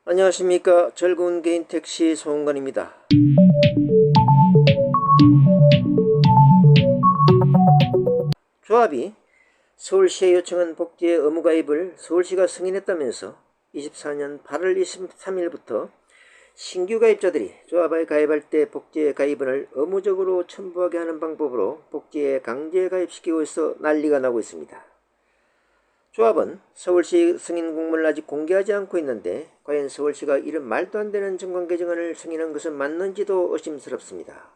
안녕하십니까. 즐거운 개인 택시 소홍관입니다. 조합이 서울시에 요청한 복지의 의무가입을 서울시가 승인했다면서 24년 8월 23일부터 신규 가입자들이 조합에 가입할 때 복지에 가입을 의무적으로 첨부하게 하는 방법으로 복지에 강제 가입시키고 있어 난리가 나고 있습니다. 조합은 서울시 승인 공문을 아직 공개하지 않고 있는데 과연 서울시가 이런 말도 안 되는 정관 개정안을 승인한 것은 맞는지도 의심스럽습니다.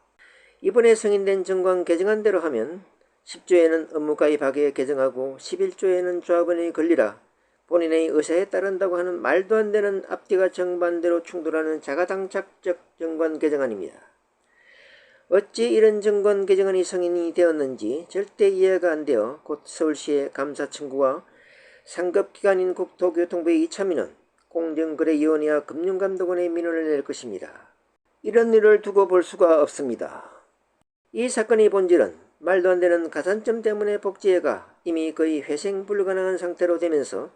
이번에 승인된 정관 개정안대로 하면 10조에는 의무가입하게 개정하고 11조에는 조합원이 권리라 본인의 의사에 따른다고 하는 말도 안 되는 앞뒤가 정반대로 충돌하는 자가당착적 정관 개정안입니다. 어찌 이런 정관 개정안이 승인이 되었는지 절대 이해가 안 되어 곧 서울시의 감사 청구와 상급기관인 국토교통부의 이차민원, 공정거래위원회와 금융감독원의 민원을 낼 것입니다. 이런 일을 두고 볼 수가 없습니다. 이 사건의 본질은 말도 안 되는 가산점 때문에 복지회가 이미 거의 회생 불가능한 상태로 되면서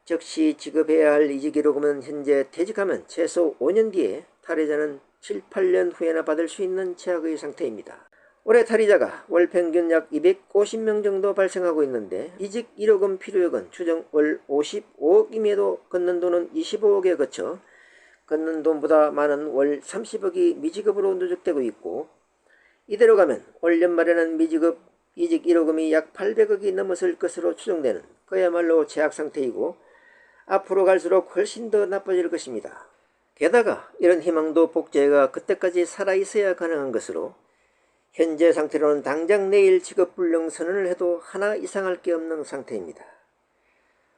즉시 지급해야 할 이직기록은 현재 퇴직하면 최소 5년 뒤에 탈의자는 7, 8년 후에나 받을 수 있는 최악의 상태입니다. 올해 탈의자가 월 평균 약 250명 정도 발생하고 있는데 이직 1억원 필요액은 추정 월 55억임에도 걷는 돈은 25억에 그쳐 걷는 돈보다 많은 월 30억이 미지급으로 누적되고 있고 이대로 가면 올 연말에는 미지급 이직 1억금이 약 800억이 넘어설 것으로 추정되는 그야말로 최악 상태이고 앞으로 갈수록 훨씬 더 나빠질 것입니다. 게다가 이런 희망도 복지회가 그때까지 살아있어야 가능한 것으로 현재 상태로는 당장 내일 직업불능 선언을 해도 하나 이상할 게 없는 상태입니다.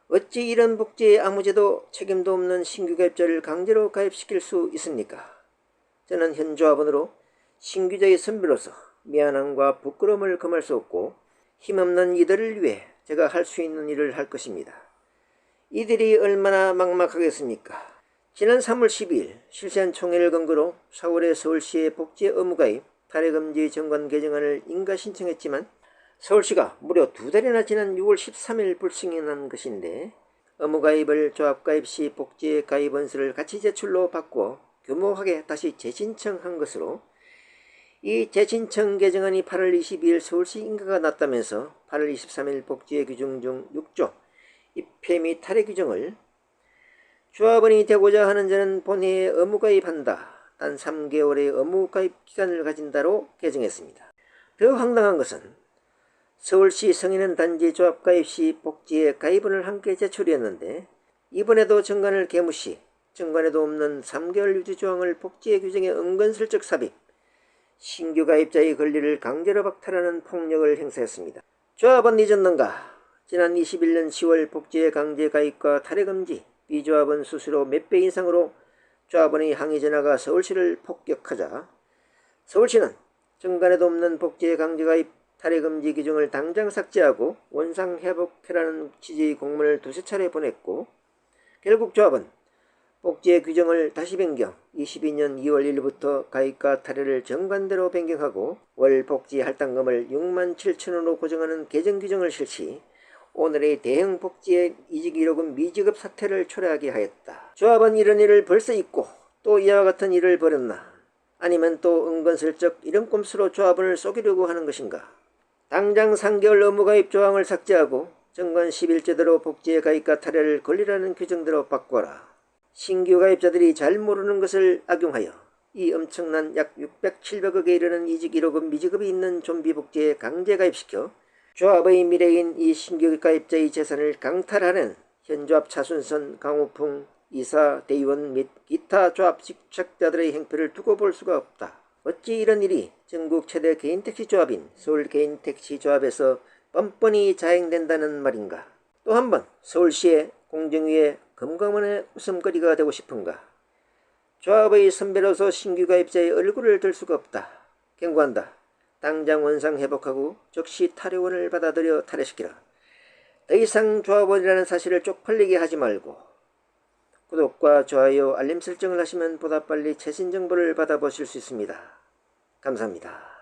어찌 이런 복지에 아무제도 책임도 없는 신규 가입자를 강제로 가입시킬 수 있습니까? 저는 현 조합원으로 신규자의 선배로서 미안함과 부끄러움을 금할 수 없고 힘없는 이들을 위해 제가 할 수 있는 일을 할 것입니다. 이들이 얼마나 막막하겠습니까? 지난 3월 12일 실시한 총회를 근거로 4월에 서울시의 복지 의무가입 탈의금지 정관 개정안을 인가 신청했지만 서울시가 무려 2달이나 지난 6월 13일 불승인한 것인데 의무가입을 조합가입 시 복지의 가입 원서를 같이 제출로 바꾸어 교모하게 다시 재신청한 것으로 이 재신청 개정안이 8월 22일 서울시 인가가 났다면서 8월 23일 복지의 규정 중 6조 입회 및 탈의 규정을 조합원이 되고자 하는 자는 본회에 의무가입한다. 단 3개월의 의무가입 기간을 가진다로 개정했습니다. 더 황당한 것은 서울시 승인은 단지 조합가입 시 복지에 가입원을 함께 제출했는데 이번에도 정관을 개무시 정관에도 없는 3개월 유지 조항을 복지의 규정에 은근슬쩍 삽입 신규 가입자의 권리를 강제로 박탈하는 폭력을 행사했습니다. 조합은 잊었는가? 지난 21년 10월 복지의 강제 가입과 탈의금지 비조합원 수수료 몇 배 인상으로 조합원의 항의 전화가 서울시를 폭격하자 서울시는 정관에도 없는 복지의 강제가입 탈의금지 규정을 당장 삭제하고 원상회복해라는 취지의 공문을 2~3차례 보냈고 결국 조합은 복지의 규정을 다시 변경 22년 2월 1일부터 가입과 탈의를 정관대로 변경하고 월 복지 할당금을 67,000원으로 고정하는 개정 규정을 실시 오늘의 대형 복지의 이직 1억원 미지급 사태를 초래하게 하였다. 조합은 이런 일을 벌써 잊고 또 이와 같은 일을 벌였나? 아니면 또 은근슬쩍 이런 꼼수로 조합원을 속이려고 하는 것인가? 당장 3개월 의무가입 조항을 삭제하고 정관 11제대로 복지의 가입과 탈의를 권리라는 규정대로 바꿔라. 신규 가입자들이 잘 모르는 것을 악용하여 이 엄청난 약 600, 700억에 이르는 이직 1억원 미지급이 있는 좀비 복지에 강제 가입시켜 조합의 미래인 이 신규 가입자의 재산을 강탈하는 현조합 차순선, 강호풍, 이사, 대의원 및 기타 조합 직책자들의 행패를 두고 볼 수가 없다. 어찌 이런 일이 전국 최대 개인택시 조합인 서울개인택시조합에서 뻔뻔히 자행된다는 말인가. 또 한 번 서울시의 공정위의 금감원의 웃음거리가 되고 싶은가. 조합의 선배로서 신규 가입자의 얼굴을 들 수가 없다. 경고한다. 당장 원상 회복하고 즉시 탈의원을 받아들여 탈의시키라. 더 이상 조합원이라는 사실을 쪽팔리게 하지 말고 구독과 좋아요 알림 설정을 하시면 보다 빨리 최신 정보를 받아보실 수 있습니다. 감사합니다.